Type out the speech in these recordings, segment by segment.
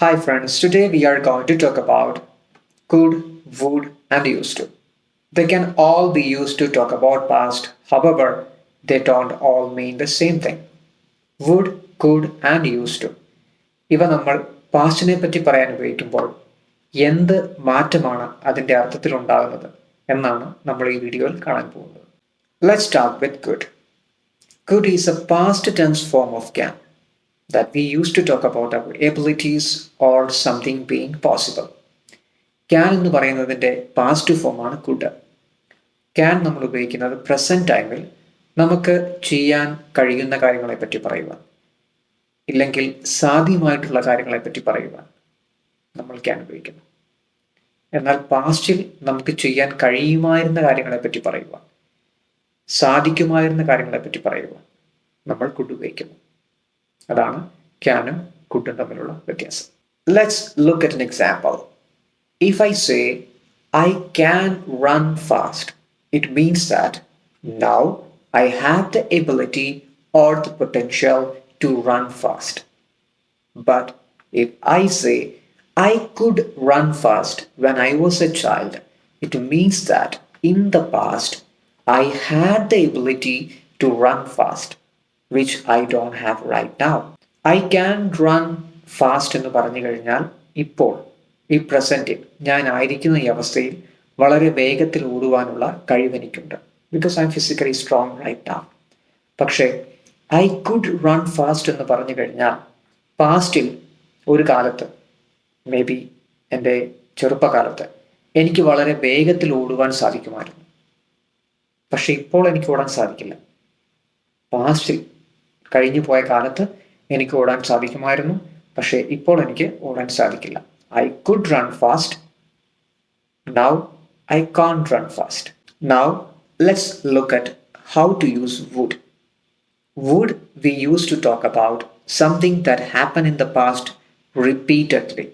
Hi friends, today we are going to talk about could, would, and used to. They can all be used to talk about past, however, they don't all mean the same thing. Would, could, and used to. ഇവ നമ്മൾ പാസ്റ്റിനെ പറ്റി പറയാൻ ഉപയോഗിക്കുമ്പോൾ എന്ത് മാറ്റമാണ് അതിൻ്റെ അർത്ഥത്തിൽ ഉണ്ടാകുന്നത് എന്നാണ് നമ്മൾ ഈ വീഡിയോയിൽ കാണാൻ പോകുന്നത്. Let's start with could. Could is a past tense form of can that we use to talk about our abilities or something being possible. Can എന്ന് പറയുന്നതിൻ്റെ പാസ്റ്റ് ഫോമാണ് could. Can നമ്മൾ ഉപയോഗിക്കുന്നത് പ്രസന്റ് ടൈമിൽ നമുക്ക് ചെയ്യാൻ കഴിയുന്ന കാര്യങ്ങളെ പറ്റി പറയുവാൻ, ഇല്ലെങ്കിൽ സാധ്യമായിട്ടുള്ള കാര്യങ്ങളെ പറ്റി പറയുവാൻ നമ്മൾ can ഉപയോഗിക്കുന്നു. എന്നാൽ പാസ്റ്റിൽ നമുക്ക് ചെയ്യാൻ കഴിയുമായിരുന്ന കാര്യങ്ങളെ പറ്റി പറയുവാൻ, സാധിക്കുമായിരുന്ന കാര്യങ്ങളെ പറ്റി പറയുവാൻ നമ്മൾ could ഉപയോഗിക്കുന്നു. അതാണ് ക്യാനും കുഡും തമ്മിലുള്ള വ്യത്യാസം. Let's look at an example. If I say I can run fast, it means that now I have the ability or the potential to run fast. But if I say I could run fast when I was a child, it means that in the past I had the ability to run fast, which I don't have right now. I can run fast എന്ന് പറഞ്ഞു കഴിഞ്ഞാൽ ഇപ്പോൾ ഈ പ്രസന്റിൽ ഞാൻ ആയിരിക്കുന്ന ഈ അവസ്ഥയിൽ വളരെ വേഗത്തിൽ ഓടുവാനുള്ള കഴിവെനിക്കുണ്ട്. Because I'm physically strong right now. പക്ഷേ ഐ കുഡ് റൺ ഫാസ്റ്റ് എന്ന് പറഞ്ഞു കഴിഞ്ഞാൽ പാസ്റ്റിൽ ഒരു കാലത്ത്, മേ ബി എൻ്റെ ചെറുപ്പകാലത്ത് എനിക്ക് വളരെ വേഗത്തിൽ ഓടുവാൻ സാധിക്കുമായിരുന്നു. പക്ഷെ ഇപ്പോൾ എനിക്ക് ഓടാൻ സാധിക്കില്ല. പാസ്റ്റിൽ കഴിഞ്ഞു പോയ കാലത്ത് എനിക്ക് ഓടാൻ സാധിക്കുമായിരുന്നു, പക്ഷേ ഇപ്പോൾ എനിക്ക് ഓടാൻ സാധിക്കില്ല. I could run fast. Now I can't run fast. Now let's look at how to use would. Would we use to talk about something that happen in the past repeatedly.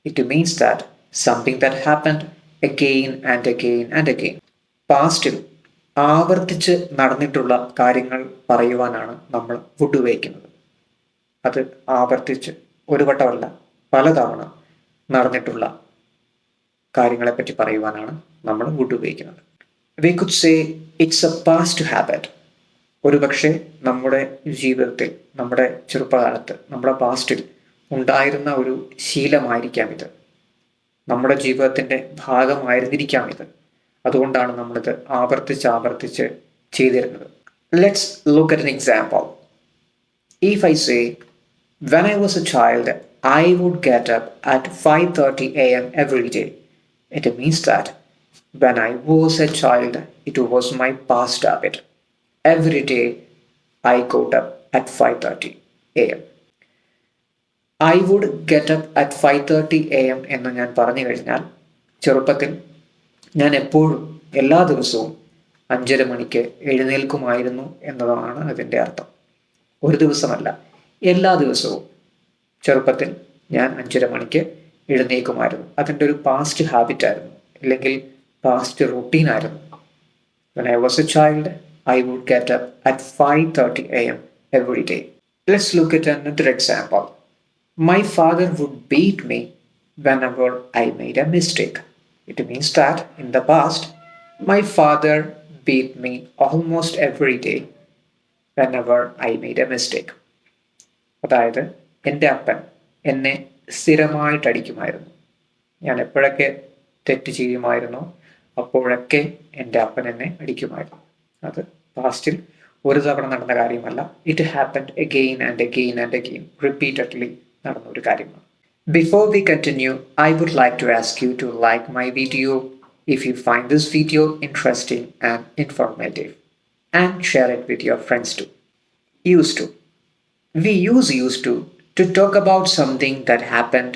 It means that something that happened again and again and again. പാസ്റ്റിൽ ആവർത്തിച്ച് നടന്നിട്ടുള്ള കാര്യങ്ങൾ പറയുവാനാണ് നമ്മൾ would ഉപയോഗിക്കുന്നത്. അത് ആവർത്തിച്ച് ഒരു വട്ടമല്ല, പലതവണ നടന്നിട്ടുള്ള കാര്യങ്ങളെപ്പറ്റി പറയുവാനാണ് നമ്മൾ വുഡ് ഉപയോഗിക്കുന്നത്. We could say it's A past habit. ഒരു പക്ഷേ നമ്മുടെ ജീവിതത്തിൽ, നമ്മുടെ ചെറുപ്പകാലത്ത്, നമ്മുടെ പാസ്റ്റിൽ ഉണ്ടായിരുന്ന ഒരു ശീലമായിരിക്കാം ഇത്. നമ്മുടെ ജീവിതത്തിൻ്റെ ഭാഗമായിരുന്നിരിക്കാം ഇത്. അതുകൊണ്ടാണ് നമ്മളിത് ആവർത്തിച്ച് ചെയ്തിരുന്നത്. Let's look at an example. If I say, when I was a child, I would get up at 5:30 a.m. every day. It means that when I was a child, it was my past habit. Every day, I got up at 5:30 a.m. I would get up at 5:30 a.m. എന്ന് ഞാൻ പറഞ്ഞു കഴിഞ്ഞാൽ ചെറുപ്പത്തിൽ ഞാൻ എപ്പോഴും എല്ലാ ദിവസവും 5:30 മണിക്ക് എഴുന്നേൽക്കുമായിരുന്നു എന്നതാണ് അതിൻ്റെ അർത്ഥം. ഒരു ദിവസമല്ല, എല്ലാ ദിവസവും ചെറുപ്പത്തിൽ ഞാൻ 5:30 മണിക്ക് എഴുന്നേൽക്കുമായിരുന്നു. അതിൻ്റെ ഒരു പാസ്റ്റ് ഹാബിറ്റ് ആയിരുന്നു, അല്ലെങ്കിൽ പാസ്റ്റ് റൂട്ടീൻ ആയിരുന്നു. When I was a child, I would get up at 5:30 a.m. every day. Let's look at another example. My father would beat me whenever I made a mistake. It means that in the past, my father beat me almost every day whenever I made a mistake. അതായത് എൻ്റെ അപ്പൻ എന്നെ സ്ഥിരമായിട്ട് അടിക്കുമായിരുന്നു. ഞാൻ എപ്പോഴൊക്കെ തെറ്റ് ചെയ്യുമായിരുന്നോ അപ്പോഴൊക്കെ എൻ്റെ അപ്പൻ എന്നെ അടിക്കുമായിരുന്നു. അത് പാസ്റ്റിൽ ഒരു തവണ നടന്ന കാര്യമല്ല. It happened again and again and again, repeatedly നടന്ന ഒരു കാര്യമാണ്. Before we continue, I would like to ask you to like my video if you find this video interesting and informative, and share it with your friends too. Used to. We use used to talk about something that happened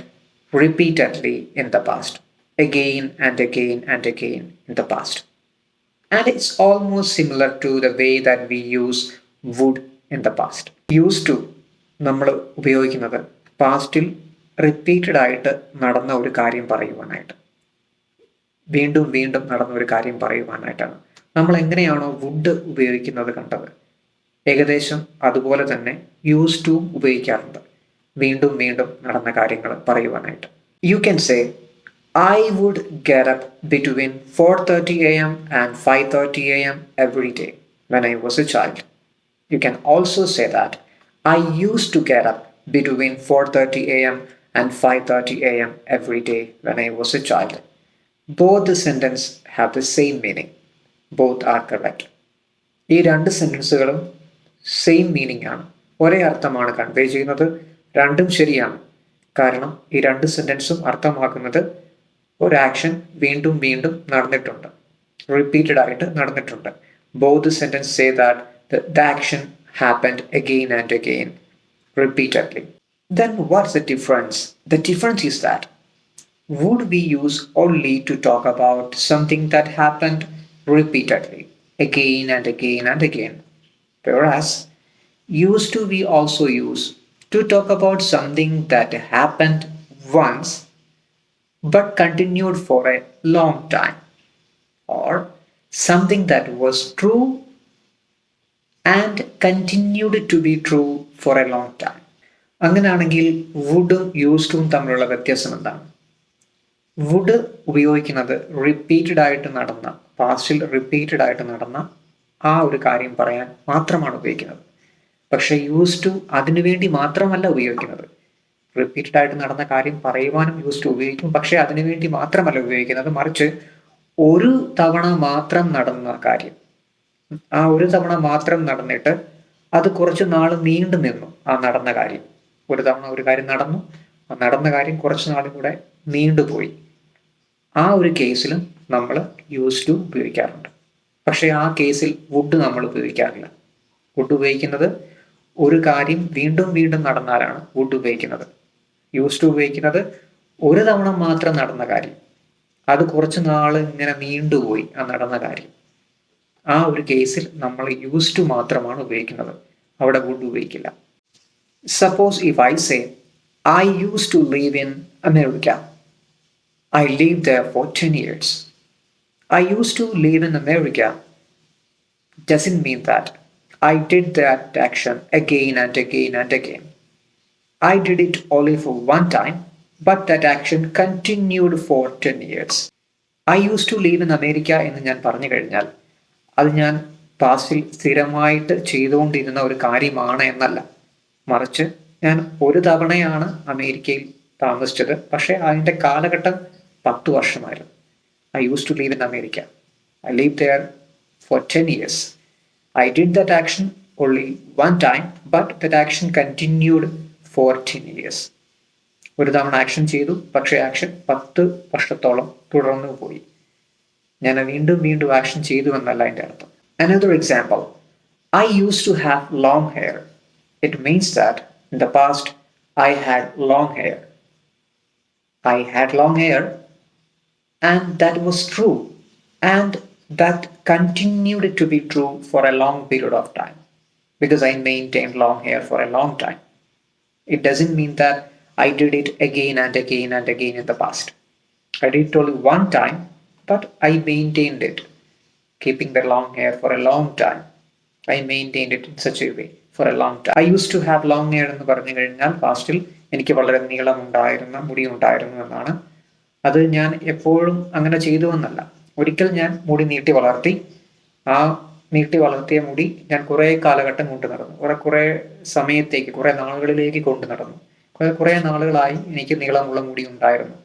repeatedly in the past, again and again and again in the past. And it's almost similar to the way that we use would in the past. Used to നമ്മൾ ഉപയോഗിക്കുന്നത് പാസ്റ്റിൽ repeated ആയിട്ട് നടന്ന ഒരു കാര്യം പറയുവാനായിട്ട്, വീണ്ടും വീണ്ടും നടന്ന ഒരു കാര്യം പറയുവാനായിട്ടാണ്. നമ്മൾ എങ്ങനെയാണോ വുഡ് ഉപയോഗിക്കുന്നത് കണ്ടത്, ഏകദേശം അതുപോലെ തന്നെ യൂസ് ടു ഉപയോഗിക്കാറുണ്ട്. വീണ്ടും വീണ്ടും നടന്ന കാര്യങ്ങൾ പറയുവാനായിട്ട്. You can say I would get up between 4:30 a.m. and 5:30 a.m. every day when I was a child. You can also say that I used to get up between 4:30 a.m. and 5:30 a.m. every day when I was a child. Both the sentences have the same meaning. Both are correct. ഈ രണ്ട് സെൻറ്റൻസുകളും same meaning ആണ്, ഒരേ അർത്ഥമാണ് convey ചെയ്യുന്നത്. രണ്ടും ശരിയാണ്. കാരണം ഈ രണ്ട് സെൻറ്റൻസും അർത്ഥമാക്കുന്നത് ഒരു ആക്ഷൻ വീണ്ടും വീണ്ടും നടന്നിട്ടുണ്ട്, റിപ്പീറ്റഡ് ആയിട്ട് നടന്നിട്ടുണ്ട്. Both the sentences say that the action happened again and again, repeatedly. Then what's the difference? The difference is that would we use only to talk about something that happened repeatedly, again and again and again, whereas used to we also use to talk about something that happened once but continued for a long time, or something that was true and continued to be true for a long time. അങ്ങനെയാണെങ്കിൽ വുഡും യൂസ്ഡും തമ്മിലുള്ള വ്യത്യാസം എന്താണ്? Would ഉപയോഗിക്കുന്നത് repeated ആയിട്ട് നടന്ന, പാസ്റ്റിൽ repeated ആയിട്ട് നടന്ന ആ ഒരു കാര്യം പറയാൻ മാത്രമാണ് ഉപയോഗിക്കുന്നത്. പക്ഷെ യൂസ് ടു അതിനുവേണ്ടി മാത്രമല്ല ഉപയോഗിക്കുന്നത്. റിപ്പീറ്റഡ് ആയിട്ട് നടന്ന കാര്യം പറയുവാനും യൂസ് ടു ഉപയോഗിക്കും, പക്ഷെ അതിനുവേണ്ടി മാത്രമല്ല ഉപയോഗിക്കുന്നത്. മറിച്ച് ഒരു തവണ മാത്രം നടന്ന കാര്യം, ആ ഒരു തവണ മാത്രം നടന്നിട്ട് അത് കുറച്ച് നാൾ നീണ്ടു നിന്നു. ആ നടന്ന കാര്യം, ഒരു തവണ ഒരു കാര്യം നടന്നു, ആ നടന്ന കാര്യം കുറച്ച് നാളും കൂടെ നീണ്ടുപോയി. ആ ഒരു കേസിലും നമ്മൾ യൂസ് ടു ഉപയോഗിക്കാറുണ്ട്. പക്ഷേ ആ കേസിൽ വുഡ് നമ്മൾ ഉപയോഗിക്കാറില്ല. വുഡ് ഉപയോഗിക്കുന്നത് ഒരു കാര്യം വീണ്ടും വീണ്ടും നടന്നാലാണ് വുഡ് ഉപയോഗിക്കുന്നത്. യൂസ് ടു ഉപയോഗിക്കുന്നത് ഒരു തവണ മാത്രം നടന്ന കാര്യം, അത് കുറച്ച് നാൾ ഇങ്ങനെ നീണ്ടുപോയി ആ നടന്ന കാര്യം. ആ ഒരു കേസിൽ നമ്മൾ യൂസ് ടു മാത്രമാണ് ഉപയോഗിക്കുന്നത്, അവിടെ വുഡ് ഉപയോഗിക്കില്ല. Suppose if I say I used to live in America. I lived there for 10 years. I used to live in America doesn't mean that I did that action again and again and again. I did it only for one time, but that action continued for 10 years. I used to live in America എന്ന് ഞാൻ പറഞ്ഞു കഴിഞ്ഞാൽ അത് ഞാൻ പാസ്റ്റിൽ സ്ഥിരമായിട്ട് ചെയ്തുകൊണ്ടിരുന്ന ഒരു കാര്യമാണ് എന്നല്ല. മറിച്ച് ഞാൻ ഒരു തവണയാണ് അമേരിക്കയിൽ താമസിച്ചത്, പക്ഷേ അതിൻ്റെ കാലഘട്ടം 10 വർഷമായിരുന്നു. I used to live in America. I lived there for 10 years. I did that action only one time, but that action continued for 10 years. ഒരു തവണ ആക്ഷൻ ചെയ്തു, പക്ഷേ ആക്ഷൻ 10 വർഷത്തോളം തുടർന്നു പോയി. ഞാൻ വീണ്ടും വീണ്ടും ആക്ഷൻ ചെയ്തു എന്നല്ല അതിൻ്റെ അർത്ഥം. Another example, I used to have long hair. It means that in the past I had long hair. I had long hair and that was true, and that continued to be true for a long period of time because I maintained long hair for a long time. It doesn't mean that I did it again and again and again in the past. I did it only one time, but I maintained it, keeping the long hair for a long time. I maintained it in such a way for a long time. I used to have long hair എന്ന് പറഞ്ഞു കഴിഞ്ഞാൽ പാസ്റ്റിൽ എനിക്ക് വളരെ നീളമുണ്ടായിരുന്ന മുടി ഉണ്ടായിരുന്നു എന്നാണ്. അത് ഞാൻ എപ്പോഴും അങ്ങനെ ചെയ്തു എന്നല്ല. ഒരിക്കൽ ഞാൻ മുടി നീട്ടി വളർത്തി. ആ നീട്ടി വളർത്തിയ മുടി ഞാൻ കുറേ കാലഘട്ടം കൊണ്ടു നടന്നു, കുറേ സമയത്തേക്ക്, കുറേ നാളുകളിലേക്ക് കൊണ്ടു നടന്നു. കുറേ നാളുകളായി എനിക്ക് നീളമുള്ള മുടി ഉണ്ടായിരുന്നു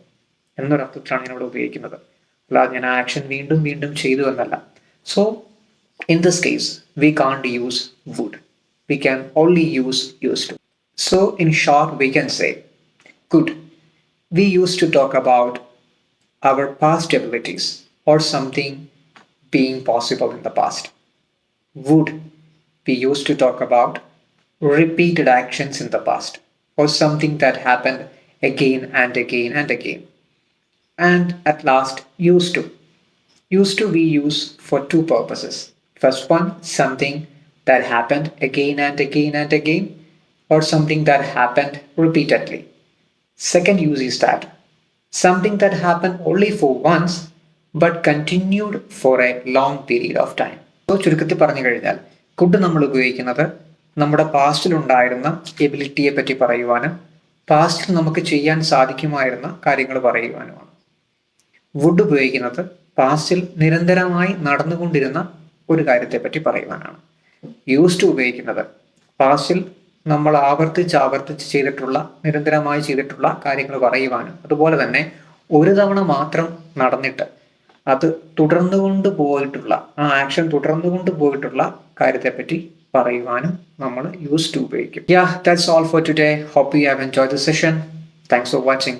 എന്നൊരർത്ഥത്തിലാണ് ഞാനിവിടെ ഉപയോഗിക്കുന്നത്. അല്ലാതെ ഞാൻ ആക്ഷൻ വീണ്ടും വീണ്ടും ചെയ്തു എന്നല്ല. So in this case we can't use would. We can only use used to. So in short we can say good. We used to talk about our past abilities or something being possible in the past. Would, we used to talk about repeated actions in the past or something that happened again and again and again. And at last, used to. Used to we use for two purposes. First one, something that happened again and again and again, or something that happened repeatedly. Second use is that something that happened only for once but continued for a long period of time. So ചുരുക്കത്തിൽ പറഞ്ഞു കഴിഞ്ഞാൽ could നമ്മൾ ഉപയോഗിക്കുന്നത് നമ്മുടെ പാസ്റ്റിൽ ഉണ്ടായിരുന്ന എബിലിറ്റിയെ പറ്റി പറയുവാനും പാസ്റ്റിൽ നമുക്ക് ചെയ്യാൻ സാധിക്കുമായിരുന്ന കാര്യങ്ങൾ പറയുവാനുമാണ്. വുഡ് ഉപയോഗിക്കുന്നത് പാസ്റ്റിൽ നിരന്തരമായി നടന്നുകൊണ്ടിരുന്ന ഒരു കാര്യത്തെപ്പറ്റി പറയുവാനാണ്. യൂസ് ടു ഉപയോഗിക്കുന്നത് പാസ്റ്റിൽ നമ്മൾ ആവർത്തിച്ച് ചെയ്തിട്ടുള്ള, നിരന്തരമായി ചെയ്തിട്ടുള്ള കാര്യങ്ങൾ പറയുവാനും, അതുപോലെ തന്നെ ഒരു തവണ മാത്രം നടന്നിട്ട് അത് തുടർന്നുകൊണ്ട് പോയിട്ടുള്ള, ആ ആക്ഷൻ തുടർന്നുകൊണ്ട് പോയിട്ടുള്ള കാര്യത്തെപ്പറ്റി പറയുവാനും നമ്മൾ യൂസ് ടു ഉപയോഗിക്കും. Yeah, that's all for today. Hope you have enjoyed the session. Thanks for watching.